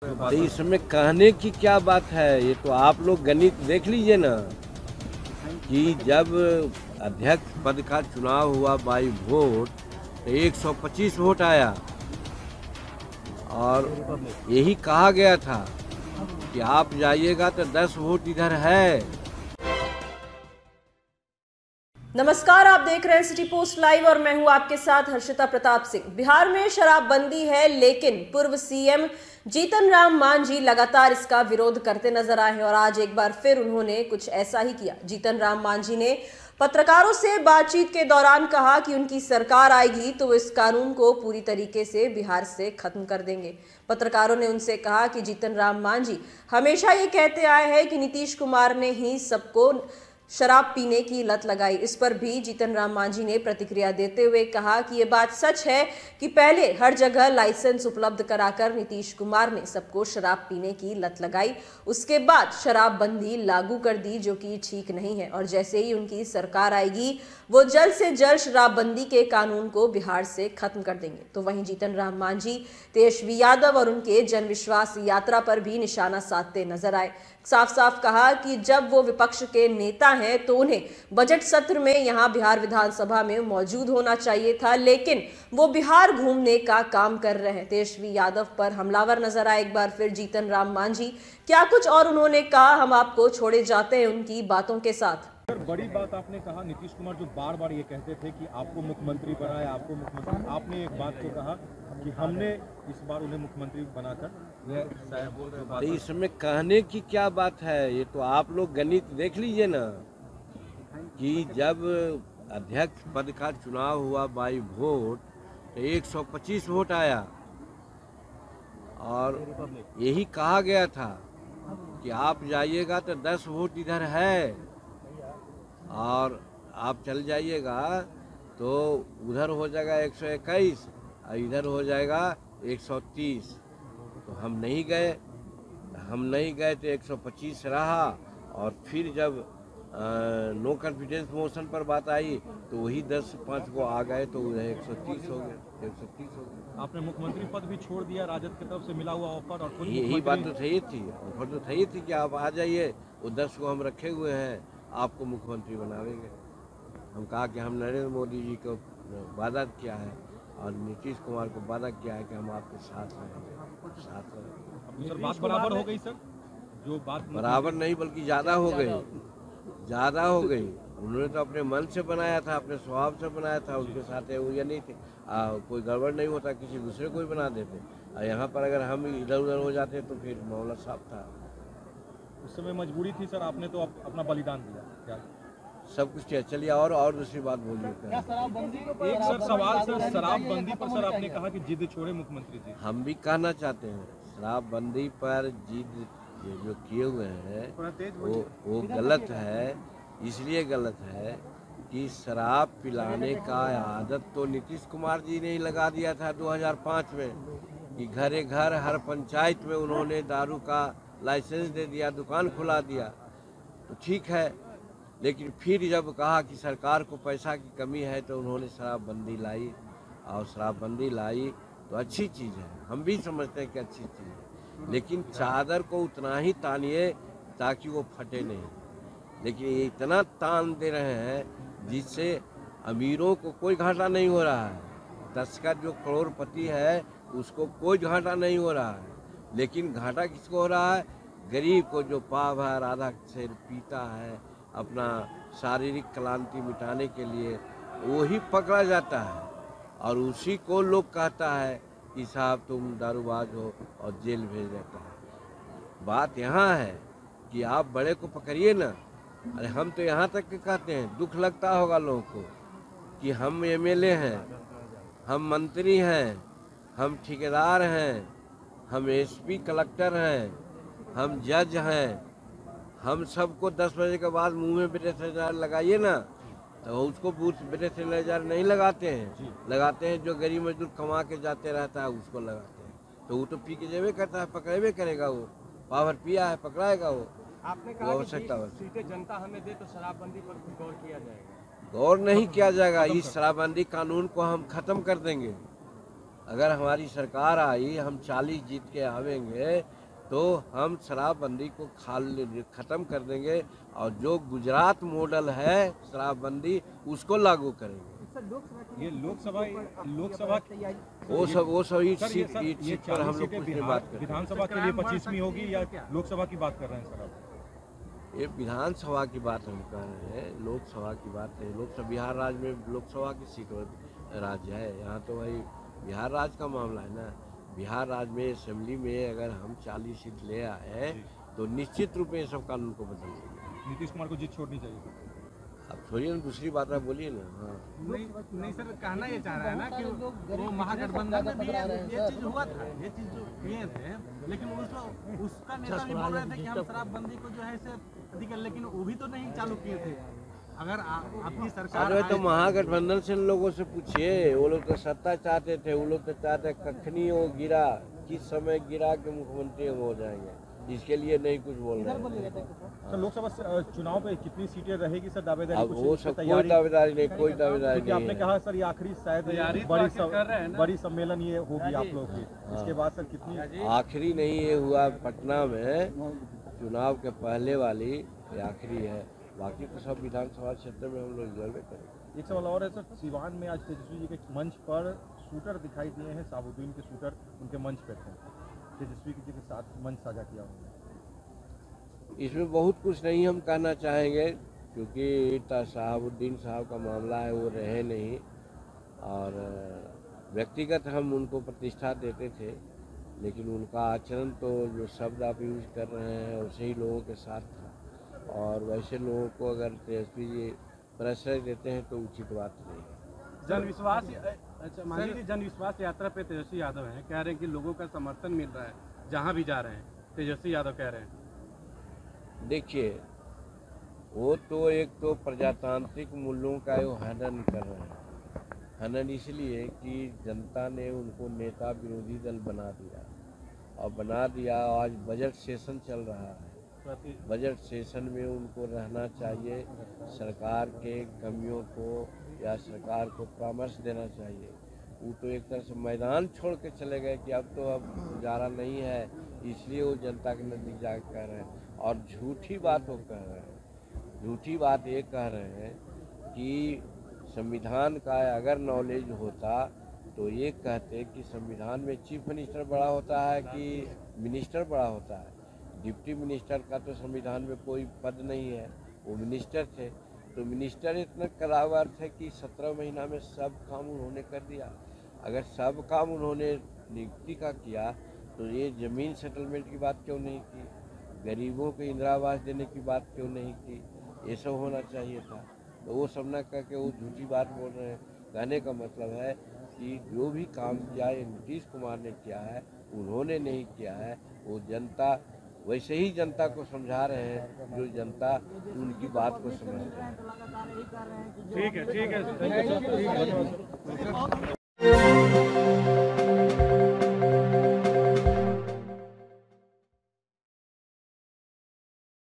तो इसमें कहने की क्या बात है, ये तो आप लोग गणित देख लीजिए ना कि जब अध्यक्ष पद का चुनाव हुआ बाई वोट तो 125 वोट आया और यही कहा गया था कि आप जाइएगा तो 10 वोट इधर है। नमस्कार, आप देख रहे हैं सिटी पोस्ट लाइव और मैं हूं आपके साथ हर्षिता प्रताप सिंह। बिहार में शराबबंदी है, लेकिन पूर्व सीएम जीतन राम मांझी लगातार इसका विरोध करते नजर आए हैं और आज एक बार फिर उन्होंने कुछ ऐसा ही किया। जीतन राम मांझी ने पत्रकारों से बातचीत के दौरान कहा कि उनकी सरकार आएगी तो इस कानून को पूरी तरीके से बिहार से खत्म कर देंगे। पत्रकारों ने उनसे कहा कि जीतन राम मांझी हमेशा ये कहते आए हैं कि नीतीश कुमार ने ही सबको शराब पीने की लत लगाई। इस पर भी जीतन राम मांझी ने प्रतिक्रिया देते हुए कहा कि ये बात सच है कि पहले हर जगह लाइसेंस उपलब्ध कराकर नीतीश कुमार ने सबको शराब पीने की लत लगाई, उसके बाद शराबबंदी लागू कर दी, जो कि ठीक नहीं है। और जैसे ही उनकी सरकार आएगी वो जल्द से जल्द शराबबंदी के कानून को बिहार से खत्म कर देंगे। तो वहीं जीतन राम मांझी तेजस्वी यादव और उनके जन विश्वास यात्रा पर भी निशाना साधते नजर आए। साफ साफ कहा कि जब वो विपक्ष के नेता हैं तो उन्हें बजट सत्र में यहां बिहार विधानसभा में मौजूद होना चाहिए था, लेकिन वो बिहार घूमने का काम कर रहे हैं। तेजस्वी यादव पर हमलावर नजर आए एक बार फिर जीतन राम मांझी। क्या कुछ और उन्होंने कहा, हम आपको छोड़े जाते हैं उनकी बातों के साथ। सर, बड़ी बात आपने कहा, नीतीश कुमार जो बार बार ये कहते थे कि आपको मुख्यमंत्री बनाए, आपको मुख्यमंत्री, आपने एक बात को कहा कि हमने इस बार उन्हें मुख्यमंत्री बनाकर तो इसमें कहने की क्या बात है, ये तो आप लोग गणित देख लीजिए ना कि जब अध्यक्ष पद का चुनाव हुआ बाई वोट तो 125 वोट आया और यही कहा गया था कि आप जाइएगा तो 10 वोट इधर है और आप चल जाइएगा तो उधर हो जाएगा 121 और इधर हो जाएगा 130। तो हम नहीं गए तो 125 रहा और फिर जब नो कॉन्फिडेंस मोशन पर बात आई तो वही 10-5 को आ गए तो उधर 130 हो गए, 130 हो गए। आपने मुख्यमंत्री पद भी छोड़ दिया, राजद की तरफ से मिला हुआ ऑफर, और यही बात तो सही थी, ऑफर तो सही थी कि आप आ जाइए, वो 10 को हम रखे हुए हैं, आपको मुख्यमंत्री बनावेंगे। हम कहा कि हम नरेंद्र मोदी जी को वादा किया है और नीतीश कुमार को वादा किया है कि हम आपके साथ रहेंगे, साथ रहेंगे। सर, बात बराबर हो गई सर, जो बात बराबर नहीं बल्कि ज़्यादा हो गई। उन्होंने तो अपने मन से बनाया था, अपने स्वभाव से बनाया था, उनके साथ ये नहीं थे। कोई गड़बड़ नहीं होता, किसी दूसरे को ही बना देते। और यहाँ पर अगर हम इधर उधर हो जाते तो फिर मामला साफ था। उस समय मजबूरी थी सर, आपने तो अपना बलिदान दिया। क्या सब कुछ किया। चलिए और दूसरी बात बोलिए। एक सर सवाल सर, शराबबंदी पर सर आपने कहा कि जिद छोड़े मुख्यमंत्री जी। हम भी कहना चाहते हैं शराबबंदी पर जिद जो किए हुए हैं वो गलत है। इसलिए गलत है कि शराब पिलाने का आदत तो नीतीश कुमार जी ने ही लगा दिया था 2005 में कि घरे घर हर पंचायत में उन्होंने दारू का लाइसेंस दे दिया, दुकान खुला दिया। तो ठीक है, लेकिन फिर जब कहा कि सरकार को पैसा की कमी है तो उन्होंने शराबबंदी लाई और शराबबंदी लाई तो अच्छी चीज़ है, हम भी समझते हैं कि अच्छी चीज़ है, लेकिन चादर को उतना ही तानिए ताकि वो फटे नहीं। लेकिन ये इतना तान दे रहे हैं जिससे अमीरों को कोई घाटा नहीं हो रहा है, तस्कर जो करोड़पति है उसको कोई घाटा नहीं हो रहा है, लेकिन घाटा किसको हो रहा है? गरीब को, जो पाव भर आधा से पीता है अपना शारीरिक क्लांति मिटाने के लिए, वो ही पकड़ा जाता है और उसी को लोग कहता है कि साहब तुम दारूबाज हो और जेल भेज देता है। बात यहाँ है कि आप बड़े को पकड़िए ना। अरे हम तो यहाँ तक के कहते हैं, दुख लगता होगा लोगों को कि हम एमएलए हैं, हम मंत्री हैं, हम ठेकेदार हैं, हम एसपी कलेक्टर हैं, हम जज हैं, हम सबको 10 बजे के बाद मुंह में बेटे लगाइए ना, तो उसको बेटे से नहीं लगाते हैं, लगाते हैं जो गरीब मजदूर कमा के जाते रहता है उसको लगाते हैं। तो वो तो पी के जेबे करता है, पकड़ेबे करेगा, वो पावर पिया है, पकड़ाएगा वो। आपने कहा कि सीटें जनता हमें दे तो शराबबंदी पर गौर किया जाएगा। गौर नहीं किया जाएगा, इस शराबबंदी कानून को हम खत्म कर देंगे। अगर हमारी सरकार आई, हम 40 जीत के आवेंगे तो हम शराबबंदी को ख़त्म कर देंगे और जो गुजरात मॉडल है शराबबंदी उसको लागू करेंगे। ये लोकसभा वो सब ईट सीट पर हम लोग कुछ नहीं बात करें। विधानसभा के लिए 25वीं होगी या लोकसभा की बात कर रहे हैं सर आप? ये विधानसभा की बात हम कह रहे हैं, लोकसभा की बात नहीं। लोकसभा बिहार राज्य में लोकसभा की सीट राज्य है, यहाँ तो भाई बिहार राज्य का मामला है ना। बिहार राज्य में असेंबली में अगर हम 40 सीट ले आए तो निश्चित रूप में सब कानून को बदल देंगे। नीतीश कुमार को जीत छोड़नी चाहिए। अब छोड़िए ना, दूसरी बात आप बोलिए ना। हाँ नहीं सर, कहना ये चाह रहा है ना कि वो महागठबंधन में भी ये चीज हुआ था, ये चीज जो किए थे, लेकिन उसका नेता भी बोल रहे थे कि हम शराबबंदी को जो है इसे अधिक, लेकिन वो भी तो नहीं चालू किए थे। अगर आपकी सरकार अरे तो महागठबंधन से लोगों से पूछिए, वो लोग तो सत्ता चाहते थे, वो लोग तो चाहते कखनी वो गिरा, किस समय गिरा के मुख्यमंत्री हम हो जाएंगे, इसके लिए नहीं कुछ बोल रहे हैं। सर लोकसभा चुनाव पे कितनी सीटें रहेगी सर? दावेदारी अब वो सब कोई दावेदारी नहीं, कोई दावेदारी नहीं। आपने कहा सर ये आखिरी शायद बड़ी सम्मेलन ये होगी आप लोग की, इसके बाद सर कितनी? आखिरी नहीं, ये हुआ पटना में चुनाव के पहले वाली ये आखिरी है, बाकी तो सब विधानसभा क्षेत्र में हम लोग रिजर्व करेंगे। एक सवाल और है सर, सिवान में आज तेजस्वी जी के मंच पर शूटर दिखाई दिए हैं, साबुद्दीन के शूटर उनके मंच पर थे, तेजस्वी जी के साथ मंच साझा किया उन्होंने। इसमें बहुत कुछ नहीं हम कहना चाहेंगे, क्योंकि साहबुद्दीन साहब का मामला है, वो रहे नहीं और व्यक्तिगत हम उनको प्रतिष्ठा देते थे, लेकिन उनका आचरण तो जो शब्द आप यूज कर रहे हैं वैसे ही लोगों के साथ था, और वैसे लोगों को अगर तेजस्वी जी प्रश्रय देते हैं तो उचित बात नहीं है। जनविश्वास, अच्छा मान लीजिए जनविश्वास यात्रा पे तेजस्वी यादव हैं, कह रहे हैं कि लोगों का समर्थन मिल रहा है जहाँ भी जा रहे हैं, तेजस्वी यादव कह रहे हैं। देखिए, वो तो एक तो प्रजातांत्रिक मूल्यों का वो हनन कर रहे हैं। हनन इसलिए कि जनता ने उनको नेता विरोधी दल बना दिया, और बना दिया आज बजट सेशन चल रहा है, बजट सेशन में उनको रहना चाहिए, सरकार के कमियों को या सरकार को परामर्श देना चाहिए। वो तो एक तरह से मैदान छोड़ के चले गए कि अब गुजारा नहीं है, इसलिए वो जनता के नजदीक जाकर कह रहे हैं, और झूठी बात वो कह रहे हैं। झूठी बात ये कह रहे हैं कि संविधान का अगर नॉलेज होता तो ये कहते कि संविधान में चीफ मिनिस्टर बड़ा होता है कि मिनिस्टर बड़ा होता है। डिप्टी मिनिस्टर का तो संविधान में कोई पद नहीं है, वो मिनिस्टर थे। तो मिनिस्टर इतना करावा है कि 17 महीना में सब काम उन्होंने कर दिया। अगर सब काम उन्होंने नियुक्ति का किया तो ये ज़मीन सेटलमेंट की बात क्यों नहीं की, गरीबों को इंदिरा आवास देने की बात क्यों नहीं की, ये सब होना चाहिए था। तो वो सब न करके वो झूठी बात बोल रहे हैं। कहने का मतलब है कि जो भी काम किया ये नीतीश कुमार ने किया है, उन्होंने नहीं किया है। वो जनता वैसे ही जनता को समझा रहे हैं जो जनता उनकी बात को समझ रहे हैं। ठीक है, ठीक है।